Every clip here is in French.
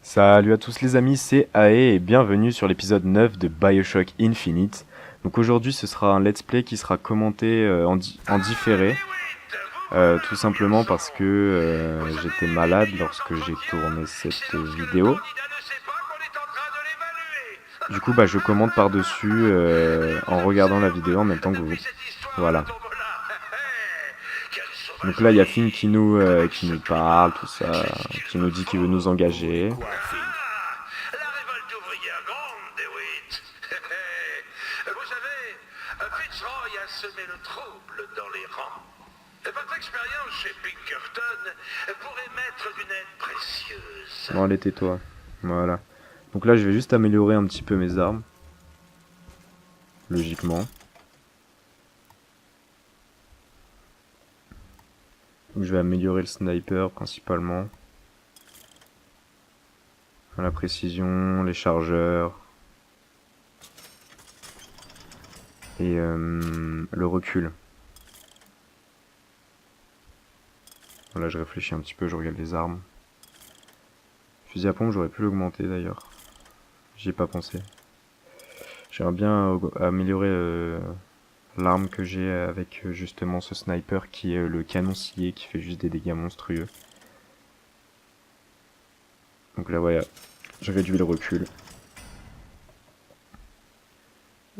Salut à tous les amis, c'est Ae et bienvenue sur l'épisode 9 de BioShock Infinite. Donc aujourd'hui ce sera un let's play qui sera commenté en différé, tout simplement parce que j'étais malade lorsque j'ai tourné cette vidéo. Du coup je commente par-dessus en regardant la vidéo en même temps que vous. Voilà. Donc là il y a Finn qui nous parle, tout ça, qui nous dit qu'il veut nous engager. Vous savez, Fitzroy a semé le trouble dans les rangs. Votre expérience chez Pinkerton pourrait m'être d'une aide précieuse. Non, allez, tais-toi. Voilà. Donc là, je vais juste améliorer un petit peu mes armes. Logiquement. Donc je vais améliorer le sniper principalement. La précision, les chargeurs. Et le recul. Voilà, je réfléchis un petit peu, je regarde les armes. Fusil à pompe, j'aurais pu l'augmenter d'ailleurs. J'y ai pas pensé. J'aimerais bien améliorer l'arme que j'ai avec justement ce sniper qui est le canon scié qui fait juste des dégâts monstrueux. Donc là, voilà, j'ai réduit le recul.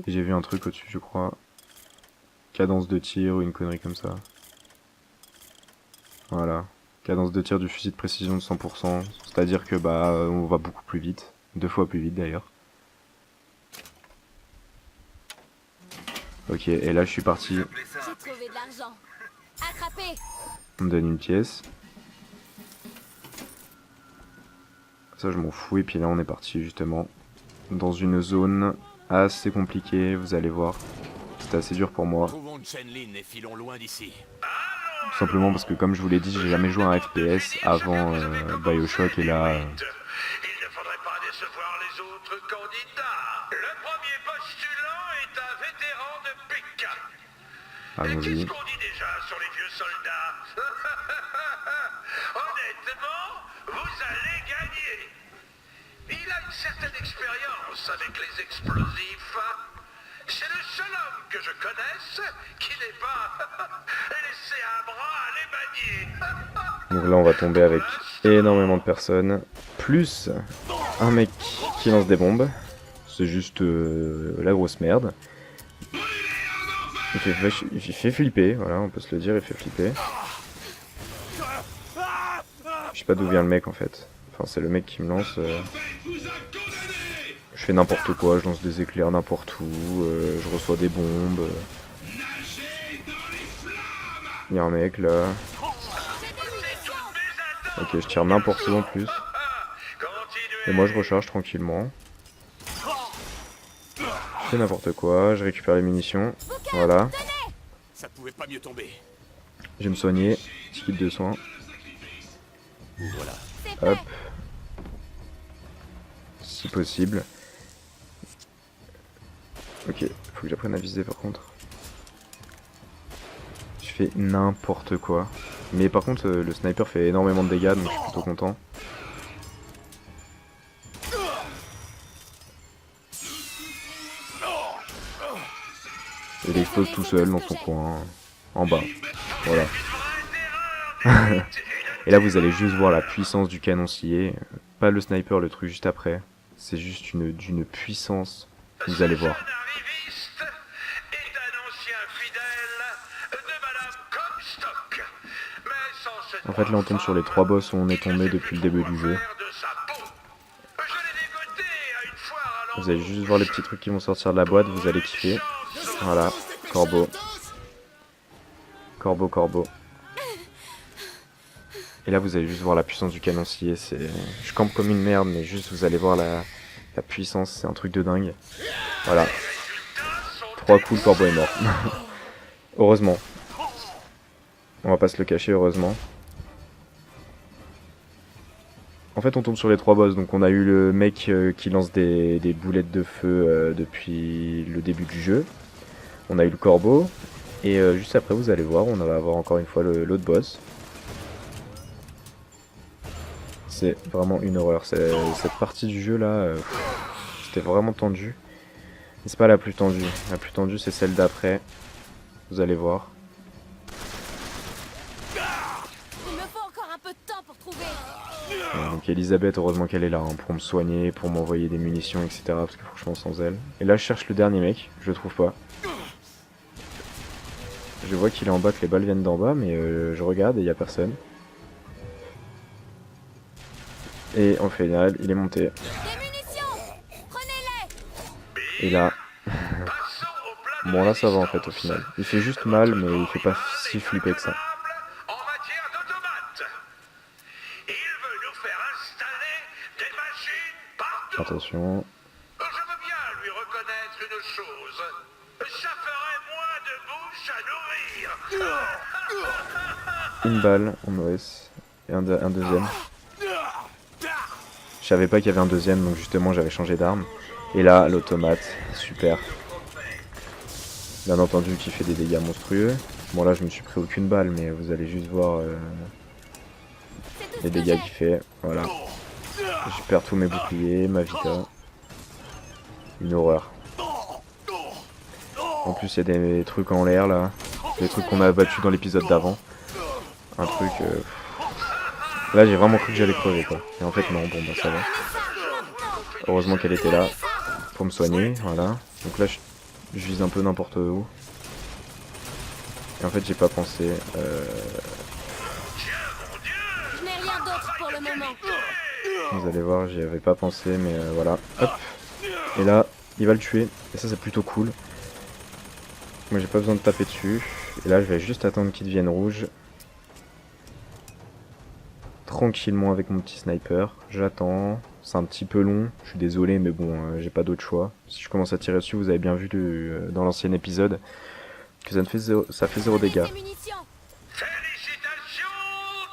Et j'ai vu un truc au-dessus, je crois. Cadence de tir ou une connerie comme ça. Voilà. Cadence de tir du fusil de précision de 100%. C'est-à-dire que on va beaucoup plus vite. 2 fois plus vite d'ailleurs. Ok, et là je suis parti. J'ai trouvé de l'argent. Attrapez! On me donne une pièce. Ça je m'en fous, et puis là on est parti justement dans une zone assez compliquée, vous allez voir. C'était assez dur pour moi. Trouvons Chen-Lin et filons loin d'ici. Tout simplement parce que comme je vous l'ai dit, j'ai jamais joué à un FPS avant BioShock, et là... Il ne faudrait pas décevoir les autres candidats. Le premier postulant est un vétéran de Pékin. Allons-y. Qu'est-ce qu'on dit déjà sur les vieux soldats? Honnêtement, vous allez gagner. Il a une certaine expérience avec les explosifs. C'est le seul homme que je connaisse qui n'ait pas laissé un bras à les manier. Donc là on va tomber avec énormément de personnes. Plus un mec qui lance des bombes. C'est juste la grosse merde. Il fait flipper, voilà, on peut se le dire, il fait flipper. Je sais pas d'où vient le mec en fait. Enfin c'est le mec qui me lance. Je fais n'importe quoi, je lance des éclairs n'importe où, je reçois des bombes. Il y a un mec là. Ok, je tire n'importe où en plus. Et moi je recharge tranquillement. Je fais n'importe quoi, je récupère les munitions. Voilà. Ça pouvait pas mieux tomber. Je vais me soigner. Petit kit de soins. Voilà. Hop. Si possible. Ok, faut que j'apprenne à viser par contre. Je fais n'importe quoi. Mais par contre, le sniper fait énormément de dégâts, donc je suis plutôt content. Et il explose tout seul dans son coin, en bas. Voilà. Et là, vous allez juste voir la puissance du canon scié. Pas le sniper, le truc juste après. C'est juste d'une puissance. Vous allez voir. En fait, là, on tombe sur les 3 boss où on est tombé depuis le début du jeu. Vous allez juste voir les petits trucs qui vont sortir de la boîte, vous allez kiffer. Voilà, corbeau. Corbeau, corbeau. Et là, vous allez juste voir la puissance du canon scié. Je campe comme une merde, mais juste vous allez voir la puissance, c'est un truc de dingue. Voilà. 3 coups, le corbeau est mort. Heureusement. On va pas se le cacher, heureusement. En fait, on tombe sur les 3 boss. Donc, on a eu le mec qui lance des boulettes de feu depuis le début du jeu. On a eu le corbeau. Et juste après, vous allez voir, on va avoir encore une fois l'autre boss. C'est vraiment une horreur. Cette partie du jeu là, c'était vraiment tendu. Mais c'est pas la plus tendue. La plus tendue c'est celle d'après. Vous allez voir. Il me faut encore un peu de temps pour trouver. Donc Elisabeth, heureusement qu'elle est là hein, pour me soigner, pour m'envoyer des munitions, etc. Parce que franchement sans elle. Et là je cherche le dernier mec, je le trouve pas. Je vois qu'il est en bas, que les balles viennent d'en bas, mais je regarde et il y a personne. Et en final, il est monté. Des munitions. Prenez-les. Et là, Passons au plan de bon là ça va en résistance. fait au final. Il fait juste mal, mais il fait pas si flipper que ça. En matière d'automates. Il veut nous faire installer des machines partout. Attention. Je veux bien lui reconnaître une chose. Ça ferait moins de bouche à nourrir. Une balle en OS et un deuxième. Je savais pas qu'il y avait un deuxième, donc justement j'avais changé d'arme. Et là, l'automate, super. Bien entendu qui fait des dégâts monstrueux. Bon là je me suis pris aucune balle, mais vous allez juste voir C'est tout ce les que dégâts j'ai. qu'il fait. Voilà. Je perds tous mes boucliers, ma vita. Une horreur. En plus il y a des trucs en l'air là. Des trucs qu'on a abattus dans l'épisode d'avant. Un truc... Là j'ai vraiment cru que j'allais crever quoi. Et en fait non, bon bah ça va. Heureusement qu'elle était là pour me soigner, voilà. Donc là je vise un peu n'importe où. Et en fait j'ai pas pensé. Je n'ai rien d'autre pour le moment. Vous allez voir, j'y avais pas pensé, mais voilà. Hop. Et là, il va le tuer. Et ça c'est plutôt cool. Moi j'ai pas besoin de taper dessus. Et là je vais juste attendre qu'il devienne rouge. Tranquillement avec mon petit sniper. J'attends. C'est un petit peu long. Je suis désolé, mais bon, j'ai pas d'autre choix. Si je commence à tirer dessus, vous avez bien vu dans l'ancien épisode que ça fait zéro dégâts. Des munitions. Félicitations,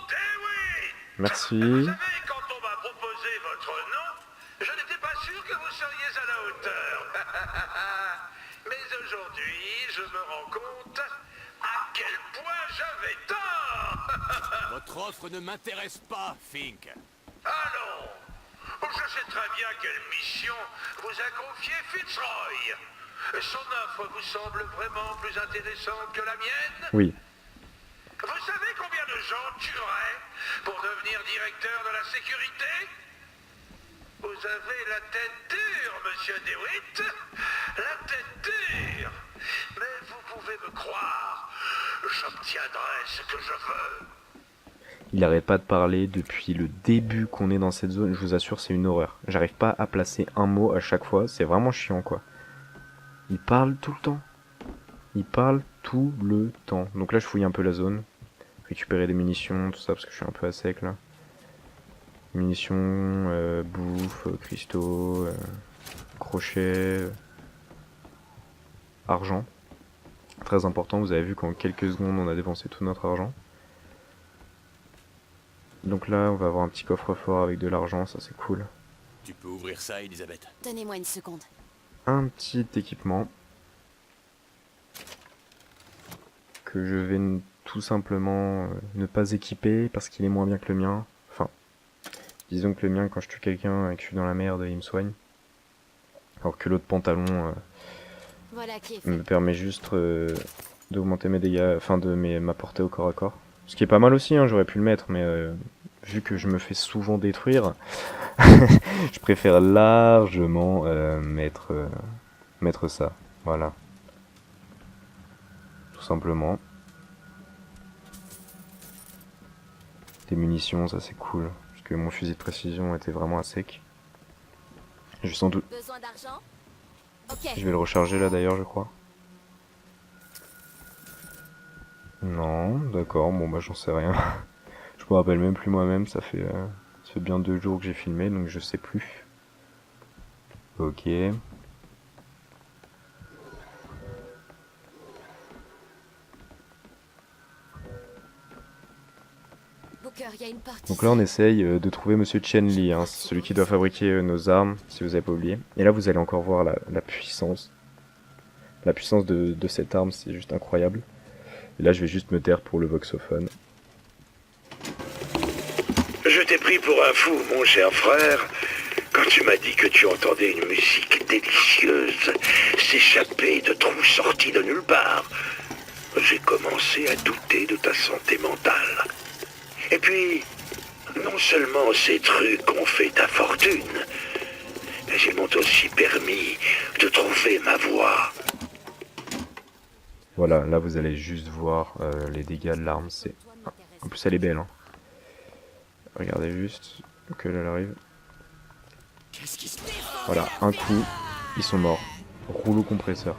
Dewey. Merci. Vous savez, quand on m'a proposé votre nom, je n'étais pas sûr que vous seriez à la hauteur. Mais aujourd'hui, je me rends compte à quel point j'avais tort. Votre offre ne m'intéresse pas, Fink. Allons, je sais très bien quelle mission vous a confié Fitzroy. Son offre vous semble vraiment plus intéressante que la mienne? Oui. Vous savez combien de gens tueraient pour devenir directeur de la sécurité? Vous avez la tête dure, monsieur DeWitt. La tête dure. Mais vous pouvez me croire, j'obtiendrai ce que je veux. Il arrête pas de parler depuis le début qu'on est dans cette zone. Je vous assure, c'est une horreur. J'arrive pas à placer un mot à chaque fois. C'est vraiment chiant, quoi. Il parle tout le temps. Il parle tout le temps. Donc là, je fouille un peu la zone. Récupérer des munitions, tout ça, parce que je suis un peu à sec, là. Munitions, bouffe, cristaux, crochets, argent. Très important, vous avez vu qu'en quelques secondes, on a dépensé tout notre argent. Donc là, on va avoir un petit coffre-fort avec de l'argent, ça c'est cool. Tu peux ouvrir ça, Elisabeth. Donnez-moi une seconde. Un petit équipement que je vais tout simplement ne pas équiper parce qu'il est moins bien que le mien. Enfin, disons que le mien, quand je tue quelqu'un et que je suis dans la merde, il me soigne. Alors que l'autre pantalon Voilà qui est fait. me permet juste d'augmenter mes dégâts, enfin de ma portée au corps à corps. Ce qui est pas mal aussi, hein, j'aurais pu le mettre, mais vu que je me fais souvent détruire, je préfère largement mettre ça. Voilà. Tout simplement. Des munitions, ça c'est cool. Parce que mon fusil de précision était vraiment à sec. Je vais sans doute... Besoin d'argent? Ok. Je vais le recharger là d'ailleurs, je crois. Non, d'accord, bon bah j'en sais rien. Je me rappelle même plus moi-même, ça fait bien 2 jours que j'ai filmé, donc je sais plus. Ok. Booker, il y a une porte. Donc là on essaye de trouver Monsieur Chen Li, hein, c'est celui qui doit fabriquer nos armes, si vous avez pas oublié. Et là vous allez encore voir la puissance. La puissance de cette arme, c'est juste incroyable. Et là je vais juste me taire pour le voxophone. Je je t'ai pris pour un fou, mon cher frère, quand tu m'as dit que tu entendais une musique délicieuse s'échapper de trous sortis de nulle part. J'ai commencé à douter de ta santé mentale. Et puis, non seulement ces trucs ont fait ta fortune, mais ils m'ont aussi permis de trouver ma voie. Voilà, là vous allez juste voir les dégâts de l'arme. C'est... En plus elle est belle, hein. Regardez juste que là elle arrive. Voilà, un coup, ils sont morts. Rouleau compresseur.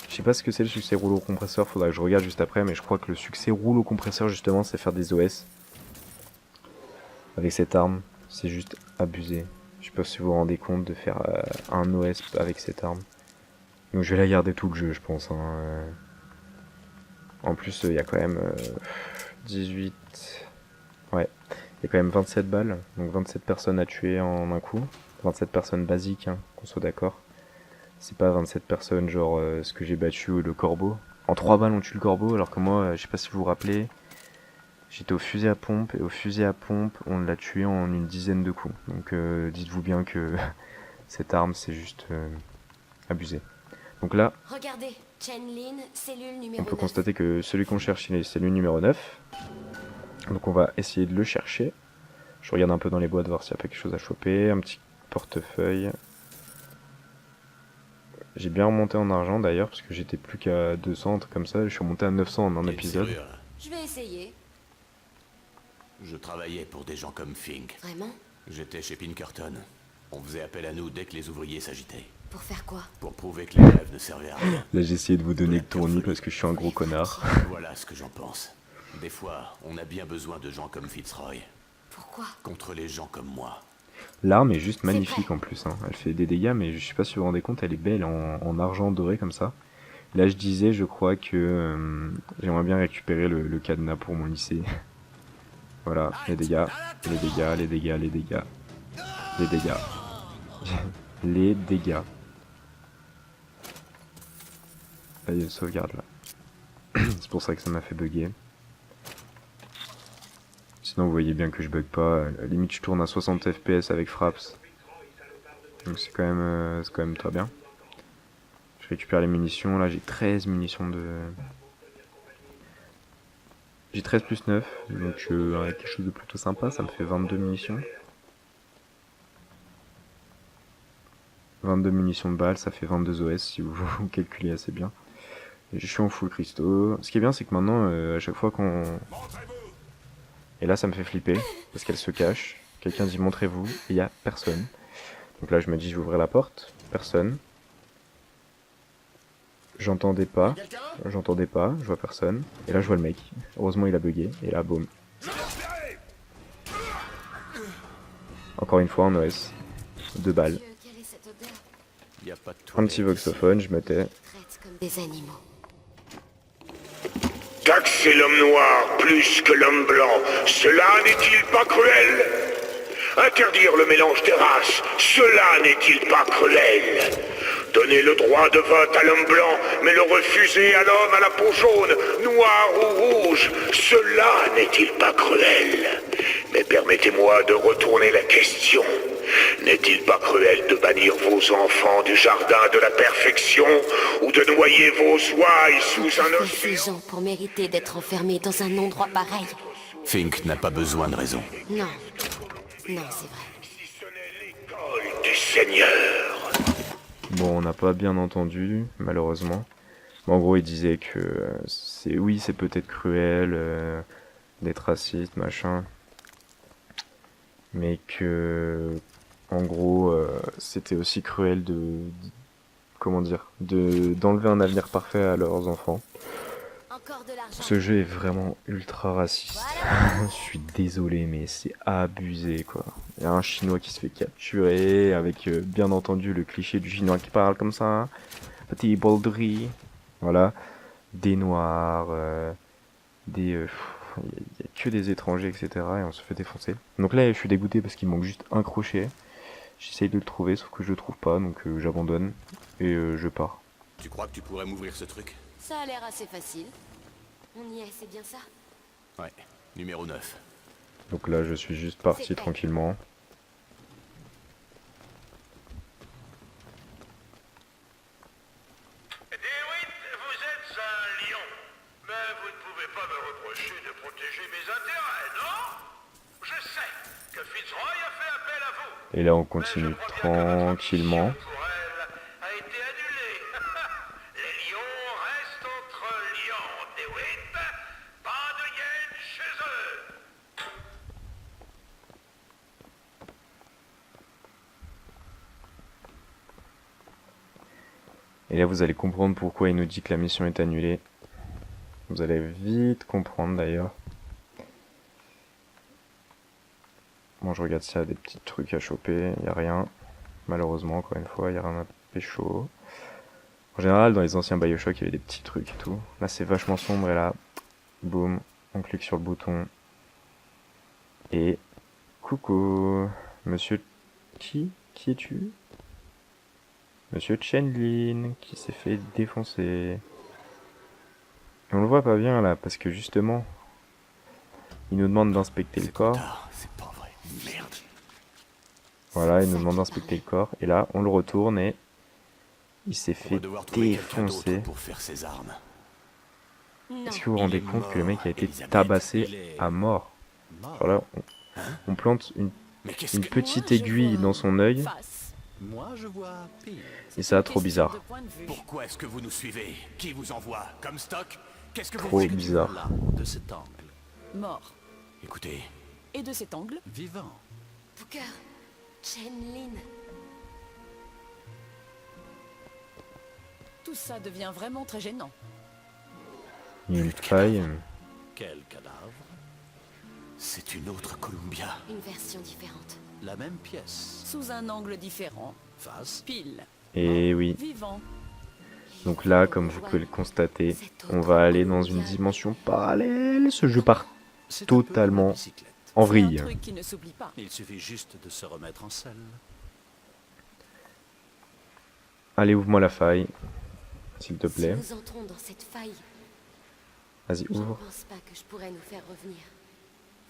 Je sais pas ce que c'est le succès rouleau compresseur, faudra que je regarde juste après, mais je crois que le succès rouleau compresseur justement c'est faire des OS. Avec cette arme, c'est juste abusé. Je sais pas si vous vous rendez compte de faire un OS avec cette arme. Donc je vais la garder tout le jeu je pense, hein. En plus il y a quand même 18... Ouais, il y a quand même 27 balles, donc 27 personnes à tuer en un coup. 27 personnes basiques, hein, qu'on soit d'accord. C'est pas 27 personnes genre ce que j'ai battu ou le corbeau. En 3 balles on tue le corbeau, alors que moi, je sais pas si vous vous rappelez, j'étais au fusil à pompe, et au fusil à pompe on l'a tué en une dizaine de coups. Donc dites-vous bien que cette arme c'est juste abusé. Donc là, Regardez, Chen-Lin, cellule numéro on peut 9. constater que celui qu'on cherche, c'est le numéro 9. Donc on va essayer de le chercher. Je regarde un peu dans les boîtes, voir s'il n'y a pas quelque chose à choper. Un petit portefeuille. J'ai bien remonté en argent d'ailleurs, parce que j'étais plus qu'à 200, un truc comme ça. Je suis remonté à 900 en un Quelle épisode. serrure. Je vais essayer. Je travaillais pour des gens comme Fink. Vraiment? J'étais chez Pinkerton. On faisait appel à nous dès que les ouvriers s'agitaient. Pour faire quoi? Pour prouver que les rêves ne servaient à rien. Là j'ai essayé de vous donner le tournis parce que je suis un gros connard. Voilà ce que j'en pense. Des fois, on a bien besoin de gens comme Fitzroy. Pourquoi? Contre les gens comme moi. L'arme est juste C'est magnifique vrai. en plus, hein. Elle fait des dégâts, mais je sais pas si vous vous rendez compte, elle est belle en argent doré comme ça. Là je disais, je crois que j'aimerais bien récupérer le cadenas pour mon lycée. Voilà, les dégâts, les dégâts, les dégâts, les dégâts, les dégâts, les dégâts. Là il y a une sauvegarde là. C'est pour ça que ça m'a fait bugger. Sinon vous voyez bien que je bug pas. À la limite je tourne à 60 fps avec Fraps. Donc c'est quand même très bien. Je récupère les munitions. Là j'ai 13 munitions de... J'ai 13 plus 9. Donc quelque chose de plutôt sympa. Ça me fait 22 munitions. 22 munitions de balles, ça fait 22 OS si vous calculez assez bien. Et je suis en full cristaux. Ce qui est bien c'est que maintenant à chaque fois qu'on... Et là ça me fait flipper parce qu'elle se cache. Quelqu'un dit montrez-vous et il n'y a personne. Donc là je me dis je vais ouvrir la porte. Personne. J'entendais pas, je vois personne. Et là je vois le mec. Heureusement il a bugué. Et là boum. Encore une fois en OS. 2 balles. Dieu, quelle est cette odeur? Y a pas de Un toilette petit ici. voxophone, je me tais. Traite comme des animaux. Taxer l'homme noir plus que l'homme blanc, cela n'est-il pas cruel? Interdire le mélange des races, cela n'est-il pas cruel? Donner le droit de vote à l'homme blanc, mais le refuser à l'homme à la peau jaune, noire ou rouge, cela n'est-il pas cruel? Mais permettez-moi de retourner la question. N'est-il pas cruel de bannir vos enfants du jardin de la perfection ou de noyer vos ouailles sous un Que ces océan gens pour mériter d'être enfermés dans un endroit pareil? Fink n'a pas besoin de raison. Non. Non, c'est vrai. si ce n'est l'école du Seigneur? Bon, on n'a pas bien entendu, malheureusement. Mais en gros, il disait que c'est peut-être cruel d'être raciste, machin. Mais que, en gros, c'était aussi cruel d'enlever un avenir parfait à leurs enfants. Encore de l'argent. Ce jeu est vraiment ultra raciste. Je suis désolé, mais c'est abusé, quoi. Il y a un Chinois qui se fait capturer, avec bien entendu le cliché du Chinois qui parle comme ça. Hein. Petit bolderie. Voilà. Des Noirs, il y a que des étrangers, etc. Et on se fait défoncer. Donc là, je suis dégoûté parce qu'il manque juste un crochet. J'essaye de le trouver, sauf que je le trouve pas, donc j'abandonne et je pars. Tu crois que tu pourrais m'ouvrir ce truc? Ça a l'air assez facile. On y est, c'est bien ça? Ouais, numéro 9. Donc là, je suis juste parti tranquillement. DeWitt, vous êtes un lion. Mais vous ne pouvez pas me reprocher de protéger mes intérêts, non? Je sais que Fitzroy a fait appel à vous. Et là, on Mais je continue crois bien que votre tranquillement. mission pour elle a été annulée. Les lions restent entre lions, DeWitt. Pas de hyènes chez eux. Et là, vous allez comprendre pourquoi il nous dit que la mission est annulée. Vous allez vite comprendre d'ailleurs. Bon, je regarde s'il y a des petits trucs à choper. Il n'y a rien. Malheureusement, encore une fois, il n'y a rien à pécho. En général, dans les anciens Bioshock, il y avait des petits trucs et tout. Là, c'est vachement sombre et là, boum, on clique sur le bouton. Et coucou, monsieur... Qui es-tu? Monsieur Chenlin, qui s'est fait défoncer. Et on le voit pas bien là, parce que justement, il nous demande d'inspecter le corps. Ah, c'est pas vrai. Merde. Voilà, il nous demande d'inspecter le corps. Et là, on le retourne et il s'est On fait va devoir trouver quelqu'un défoncer. d'autre pour faire ses armes. Non. Est-ce que vous vous rendez est compte que le mec a été Elisabeth. tabassé Il est à mort? mort. Genre là, on plante Mais qu'est-ce une que... petite aiguille dans son œil Face. Moi, je vois pire. et ça, trop bizarre. Pourquoi est-ce que vous nous suivez? Qui vous envoie? Comme stock? Qu'est-ce que vous Trop faites? bizarre. Là, de cet angle. Mort. Écoutez, Et de cet angle, Vivant. Booker, Chenlin. tout ça devient vraiment très gênant. Il y a une faille. Quel cadavre? c'est une autre Columbia. Une version différente. La même pièce. Sous un angle différent. Face. Pile. Et oui. Vivant. Donc là, comme vous pouvez le constater, on va aller dans une dimension parallèle. Ce jeu part C'est un peu comme totalement la bicyclette. en C'est un vrille. truc qui ne s'oublie pas. Il suffit juste de se remettre en selle. Allez, ouvre-moi la faille, s'il te Si plaît. nous entrons dans cette faille, Vas-y, je ne ouvre. pense pas que je pourrais nous faire revenir.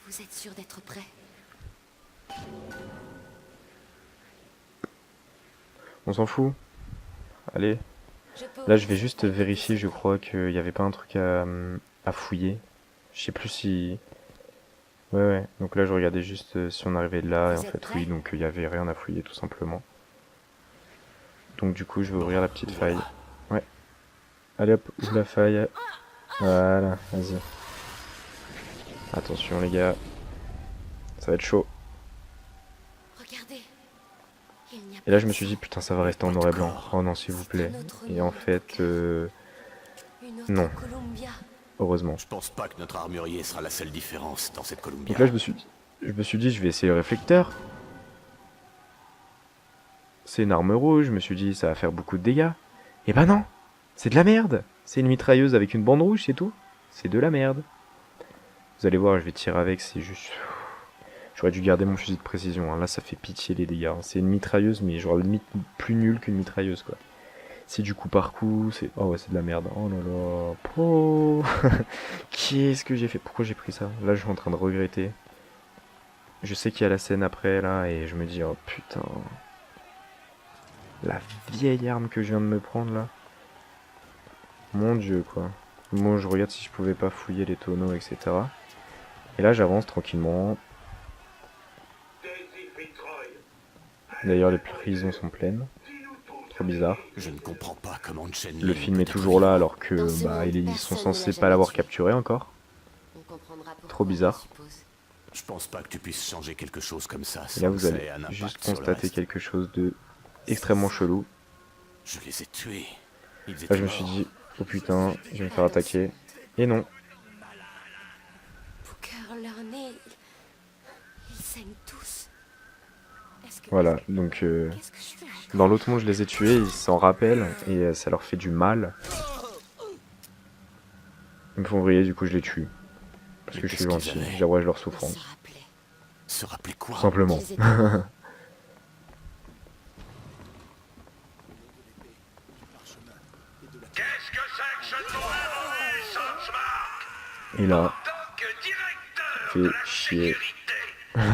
Vous êtes sûr d'être prêt? On s'en fout. Allez. Là, je vais juste vérifier, je crois qu'il n'y avait pas un truc à fouiller. Je sais plus si... Ouais. Donc là, je regardais juste si on arrivait de là. Et en Vous êtes fait, prêts? oui, donc il n'y avait rien à fouiller, tout simplement. Donc du coup, je vais ouvrir la petite faille. Ouais. Allez hop, ouvre la faille. Voilà, vas-y. Attention les gars. Ça va être chaud. Regardez. Il n'y a Et là, pas je me de suis dit, sang, putain, ça va rester en noir et blanc. Oh non, s'il vous plaît. Et en fait, une autre non. Columbia. heureusement. Je pense pas que notre armurier sera la seule différence dans cette Columbia. Donc là, je me suis dit, je vais essayer le réflecteur. C'est une arme rouge, je me suis dit, ça va faire beaucoup de dégâts. Et bah non, c'est de la merde. C'est une mitrailleuse avec une bande rouge, c'est tout. C'est de la merde. Vous allez voir, je vais tirer avec, c'est juste... J'aurais dû garder mon fusil de précision, hein. Là ça fait pitié les dégâts. C'est une mitrailleuse, mais genre limite plus nulle qu'une mitrailleuse, quoi. C'est du coup par coup, c'est... Oh ouais, c'est de la merde. Oh là là. Oh. Qu'est-ce que j'ai fait? Pourquoi j'ai pris ça? Là je suis en train de regretter. Je sais qu'il y a la scène après, là, et je me dis, oh putain... La vieille arme que je viens de me prendre, là. Mon dieu, quoi. Bon, je regarde si je pouvais pas fouiller les tonneaux, etc. Et là, j'avance tranquillement. D'ailleurs, les prisons sont pleines. Trop bizarre. Je ne comprends pas comment Chen Le Lin film peut est être toujours là, vivant. alors que Dans ce bah, monde, ils sont personne censés ne l'a pas l'avoir jamais tué. capturé encore. On comprendra pourquoi, Trop bizarre. je suppose. Je pense pas que tu puisses changer quelque chose comme ça. Et là, sans vous que ça allez ait un impact juste sur le constater reste. quelque chose de extrêmement chelou. Je les ai tués. Ils étaient Là, je me suis morts. dit, oh putain, je vais me faire attaquer. Et non. Booker, leur nez, ils saignent tous. Est-ce que... Voilà, donc Qu'est-ce que je fais encore? dans l'autre monde, je les ai tués, ils s'en rappellent et ça leur fait du mal. Ils me font vriller, du coup, je les tue. Parce Mais que je suis qu'est-ce qu'ils gentil, avaient j'abroge leur Ils souffrance. se rappelaient. Se rappeler quoi? Tout simplement. Qu'ils étaient morts. Qu'est-ce que c'est que ce tournoi, Sunsmark? Et là, En tant que directeur Fait de la chier. sécurité,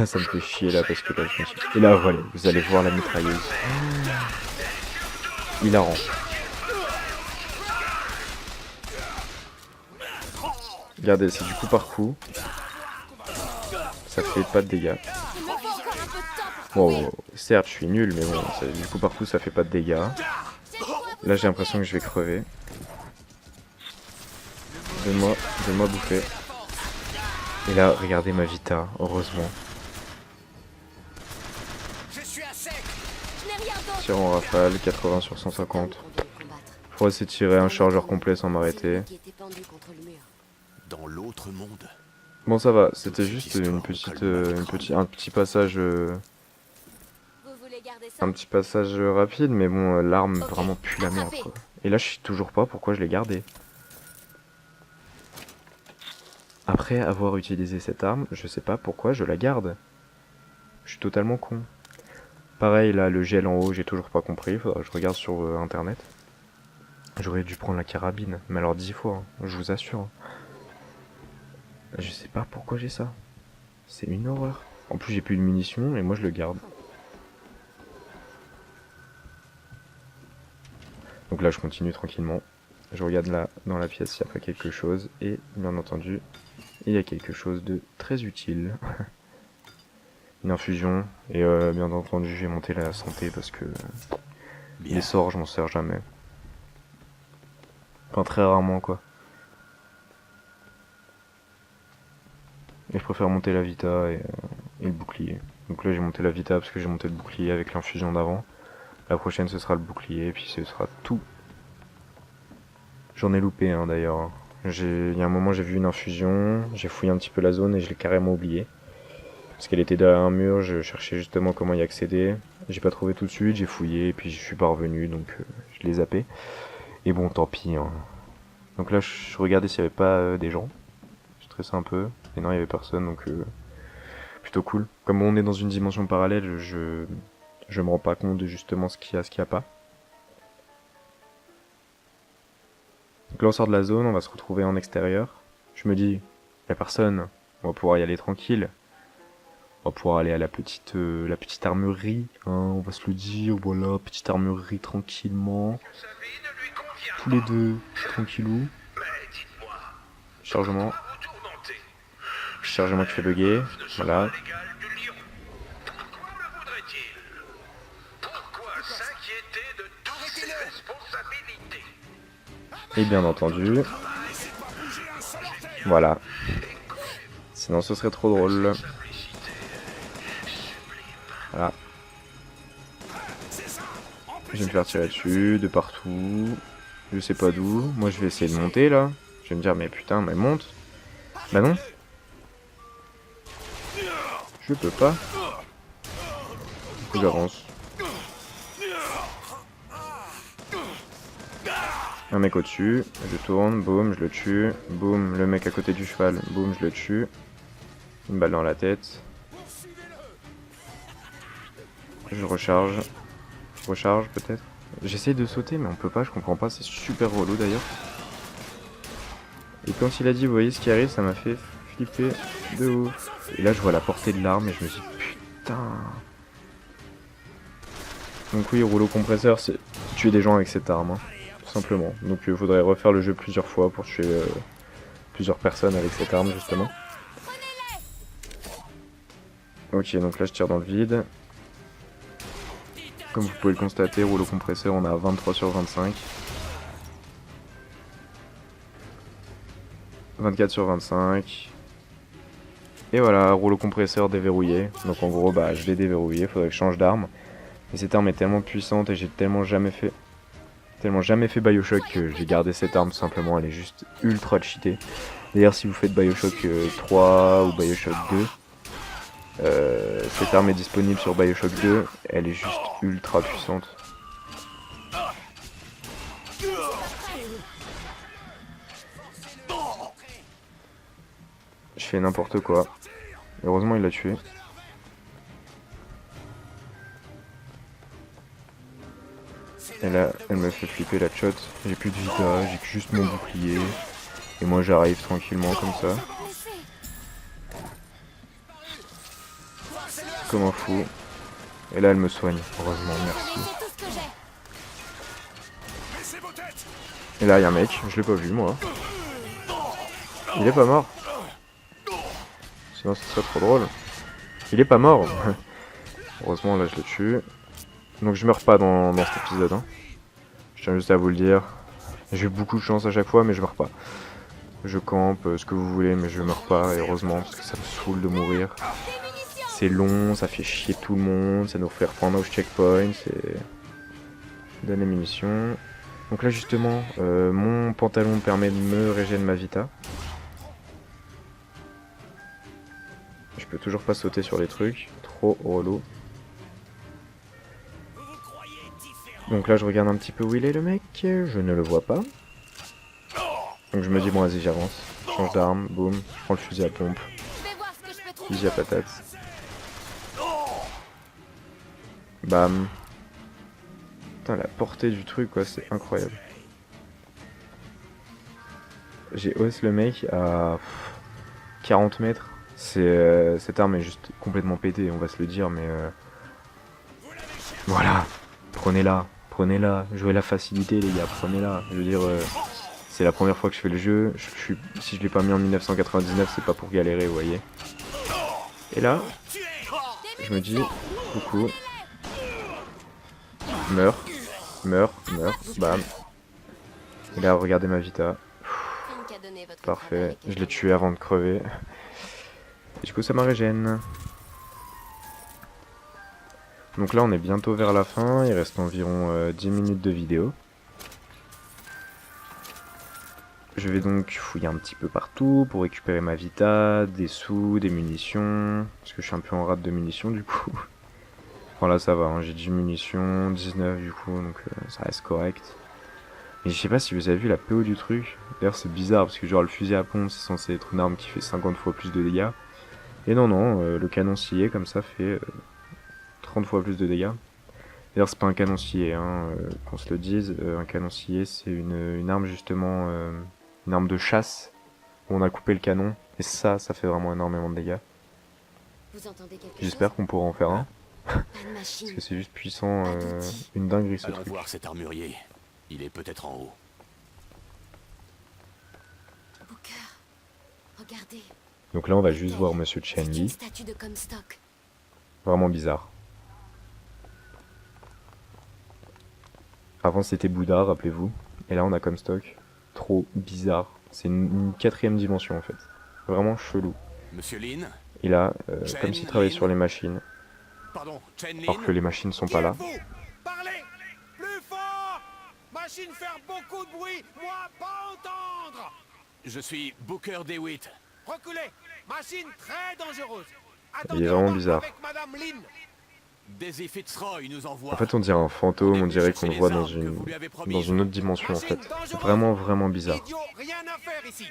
Ça me fait chier là parce que là je continue. Et là voilà, vous allez voir la mitrailleuse. Hilarant. Regardez, c'est du coup par coup. Ça fait pas de dégâts. Il me faut encore un peu de temps pour Bon, certes je suis nul, mais bon, du coup par coup ça fait pas de dégâts. Là j'ai l'impression que je vais crever. Donne-moi bouffer. Et là, regardez ma vita, heureusement. Je n'ai rien d'autre. Tir en rafale, 80 sur 150. Faudrait s'étirer un chargeur complet sans m'arrêter. Qui était pendu contre le mur. Dans l'autre monde. Bon ça va, c'était juste un petit passage Vous voulez garder ça? un petit passage rapide, mais bon l'arme vraiment pue la merde quoi. Et là je sais toujours pas pourquoi je l'ai gardée. Après avoir utilisé cette arme, je sais pas pourquoi je la garde. Je suis totalement con. Pareil là, le gel en haut, j'ai toujours pas compris, faudra que je regarde sur internet. J'aurais dû prendre la carabine, mais alors 10 fois, hein, je vous assure. Je sais pas pourquoi j'ai ça. C'est une horreur. En plus j'ai plus de munitions et moi je le garde. Donc là je continue tranquillement. Je regarde là dans la pièce s'il n'y a pas quelque chose. Et bien entendu, il y a quelque chose de très utile. Une infusion. Et bien entendu j'ai monté la santé parce que Bien. les sorts je m'en sers jamais. Enfin très rarement quoi. Et je préfère monter la vita et le bouclier. Donc là j'ai monté la vita parce que j'ai monté le bouclier avec l'infusion d'avant. La prochaine ce sera le bouclier et puis ce sera tout. J'en ai loupé hein, d'ailleurs. Il y a un moment j'ai vu une infusion, j'ai fouillé un petit peu la zone et je l'ai carrément oublié. Parce qu'elle était derrière un mur, je cherchais justement comment y accéder. J'ai pas trouvé tout de suite, j'ai fouillé et puis je suis pas revenu donc je l'ai zappé. Et bon tant pis. Hein. Donc là je regardais s'il y avait pas des gens. Je stressais un peu. Et non, il y avait personne, donc plutôt cool. Comme on est dans une dimension parallèle, je me rends pas compte de justement ce qu'il y a, ce qu'il y a pas. Donc là, on sort de la zone, on va se retrouver en extérieur. Je me dis, il y a personne, on va pouvoir y aller tranquille. On va pouvoir aller à la petite armurerie, hein, on va se le dire, voilà, petite armurerie tranquillement. Sa vie ne lui convient Tous les deux, tranquillou. Mais dites-moi, Chargement. pourquoi vous tourmentez? Chargement qui fait bugger, Ne sera voilà. l'égal du lion. Pourquoi le voudrait-il? Pourquoi s'inquiéter de toutes ses responsabilités? Et bien entendu, voilà. Sinon ce serait trop drôle. Voilà. Je vais me faire tirer dessus, de partout. Je sais pas d'où. Moi je vais essayer de monter là. Je vais me dire mais putain mais monte. Bah non. Je peux pas. Du coup j'avance. Un mec au-dessus, je tourne, boum, je le tue, boum, le mec à côté du cheval, boum, je le tue. Une balle dans la tête. Je recharge peut-être. J'essaye de sauter mais on peut pas, je comprends pas, c'est super relou d'ailleurs. Et quand il a dit vous voyez ce qui arrive, ça m'a fait flipper de ouf. Et là je vois la portée de l'arme et je me dis putain. Donc oui, rouleau compresseur, c'est tuer des gens avec cette arme, hein, tout simplement. Donc il faudrait refaire le jeu plusieurs fois pour tuer plusieurs personnes avec cette arme justement. Ok, donc là je tire dans le vide. Comme vous pouvez le constater, rouleau compresseur, on a 23 sur 25. 24 sur 25. Et voilà, rouleau compresseur déverrouillé. Donc en gros, bah je l'ai déverrouillé, faudrait que je change d'arme. Mais cette arme est tellement puissante et j'ai tellement jamais fait Bioshock que j'ai gardé cette arme tout simplement, elle est juste ultra cheatée. D'ailleurs si vous faites Bioshock 3 ou Bioshock 2, cette arme est disponible sur Bioshock 2, elle est juste ultra puissante. Je fais n'importe quoi. Heureusement il l'a tué. Et là, elle me fait flipper la shot. J'ai plus de vita, j'ai juste mon bouclier. Et moi j'arrive tranquillement comme ça. comme un fou. Et là, elle me soigne. Heureusement, merci. C'est tout ce que j'ai. Et là, il y a un mec. Je l'ai pas vu, moi. Il est pas mort. Sinon, ce serait trop drôle. Il est pas mort. Heureusement, là, je le tue. Donc, je meurs pas dans cet épisode. Hein. Je tiens juste à vous le dire. J'ai eu beaucoup de chance à chaque fois, mais je meurs pas. Je campe, ce que vous voulez, mais je meurs pas. Et heureusement, parce que ça me saoule de mourir. C'est long, ça fait chier tout le monde. Ça nous fait reprendre au checkpoint. C'est... Donne les munitions. Donc là, justement, mon pantalon me permet de me régénérer ma vita. Je peux toujours pas sauter sur les trucs. Trop relou. Donc là, je regarde un petit peu où il est, le mec. Je ne le vois pas. Donc je me dis, bon, vas-y, j'avance. Je change d'arme, boum. Je prends le fusil à pompe. Je vais voir ce que je peux trouver. Fusil à patate. Bam. Putain, la portée du truc, quoi, c'est incroyable. J'ai hausse le mec à 40 mètres. Cette arme est juste complètement pétée, on va se le dire, mais... Voilà. Prenez-la. Prenez-la. Jouez la facilité, les gars. Prenez-la. Je veux dire, c'est la première fois que je fais le jeu. Si je l'ai pas mis en 1999, c'est pas pour galérer, vous voyez. Et là, je me dis, coucou. Meurs. Meurs. Bam. Et là, regardez ma vita. Fink a donné votre Parfait. travail Je l'ai tué avant de crever. Et du coup, ça m'a régène. Donc là, on est bientôt vers la fin. Il reste environ 10 minutes de vidéo. Je vais donc fouiller un petit peu partout pour récupérer ma vita, des sous, des munitions. Parce que je suis un peu en rate de munitions du coup. Voilà, ça va, hein, j'ai 10 munitions, 19 du coup, donc ça reste correct. Et je sais pas si vous avez vu la PO du truc. D'ailleurs, c'est bizarre parce que genre le fusil à pompe, c'est censé être une arme qui fait 50 fois plus de dégâts. Et non, le canon scié comme ça fait 30 fois plus de dégâts. D'ailleurs, c'est pas un canon scié, hein, qu'on se le dise. Un canon scié, c'est une arme justement, une arme de chasse où on a coupé le canon. Et ça fait vraiment énormément de dégâts. Vous entendez quelque J'espère qu'on pourra en faire un. chose? Pas de machine. Parce que c'est juste puissant, une dinguerie ce Allons truc. voir cet armurier. Il est peut-être en haut. Booker, regardez. Donc là, on va juste voir Monsieur C'est une Chen-Li. statue de Comstock. Vraiment bizarre. Avant, c'était Bouddha, rappelez-vous. Et là, on a Comstock. Trop bizarre. C'est une quatrième dimension, en fait. Vraiment chelou. Monsieur Lin? Il a, comme s'il travaillait Chen-Lin. sur les machines. Pardon, Chen Lin? Alors que les machines sont pas là. Parlez plus fort. Machine faire beaucoup de bruit, moi pas entendre. Je suis Booker DeWitt. Reculez. Machine très dangereuse. Il est vraiment bizarre. Avec Madame Lin. Daisy Fitzroy nous envoie. En fait, on dirait un fantôme, on dirait qu'on le voit dans une autre dimension, en fait. Vraiment, vraiment bizarre. Idiot, rien à faire ici.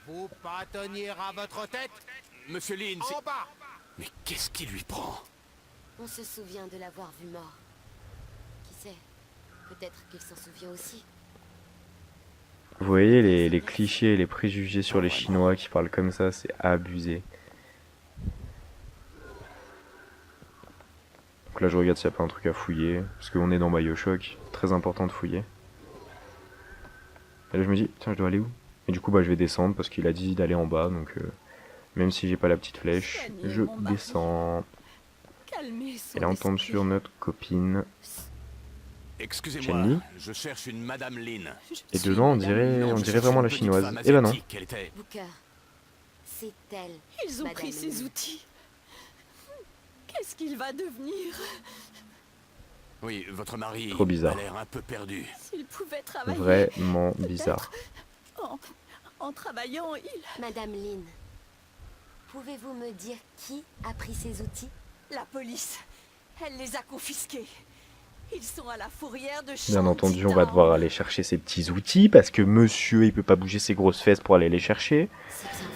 Vous pas tenir à votre tête. Monsieur Lin, c'est... En bas. Mais qu'est-ce qui lui prend? On se souvient de l'avoir vu mort. Qui sait? Peut-être qu'il s'en souvient aussi. Vous voyez les clichés et les préjugés sur les Chinois qui parlent comme ça, c'est abusé. Donc là, je regarde s'il n'y a pas un truc à fouiller, parce qu'on est dans BioShock, très important de fouiller. Et là, je me dis, tiens, je dois aller où? Et du coup, bah, je vais descendre, parce qu'il a dit d'aller en bas, donc même si j'ai pas la petite flèche, je descends. Calmez son Et là, on tombe esprit. sur notre copine. Excusez-moi, Chen-Li. je cherche une Madame Lin. Et dedans, on dirait Non, je cherche vraiment une la petite chinoise. femme Eh ben non. asiatique, elle était... Booker, c'est elle. Ils ont Madame pris ses Lin. outils. Qu'est-ce qu'il va devenir? Oui, votre mari Trop bizarre. a l'air un peu perdu. S'il pouvait travailler Vraiment bizarre. en travaillant, il... Madame Lin, pouvez-vous me dire qui a pris ces outils? La police, elle les a confisqués. Ils sont à la fourrière de Bien Shanty entendu, on va Town. devoir aller chercher ces petits outils parce que monsieur, il peut pas bouger ses grosses fesses pour aller les chercher. C'est bien vrai.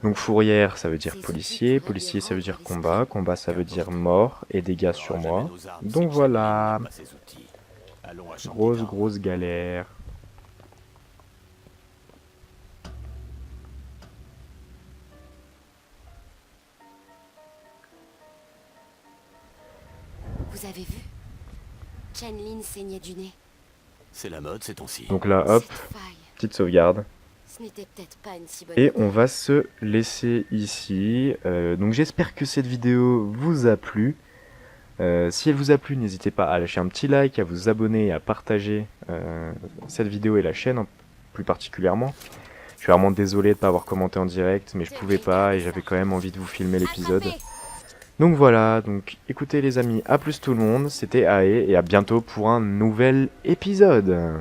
Donc fourrière, ça veut dire Ces policier, outils pourraient policier, lui ça veut dire rendre combat, l'esprit. combat, ça veut dire mort et dégâts sur On aura moi. jamais nos armes, Donc si voilà, Chen Lin n'a pas ses outils. Allons à Shanty grosse Town. galère. Vous avez vu? Chen Lin saignait du nez. C'est la mode, c'est temps-ci. Donc là, hop, Cette faille, petite sauvegarde. ce n'était peut-être pas une si bonne Et idée. on va se laisser ici. Donc j'espère que cette vidéo vous a plu. Si elle vous a plu, n'hésitez pas à lâcher un petit like, à vous abonner et à partager cette vidéo et la chaîne plus particulièrement. Je suis vraiment désolé de ne pas avoir commenté en direct, mais je pouvais pas et j'avais quand même envie de vous filmer l'épisode. Attrapez! Donc voilà, donc écoutez les amis, à plus tout le monde, c'était Ae et à bientôt pour un nouvel épisode.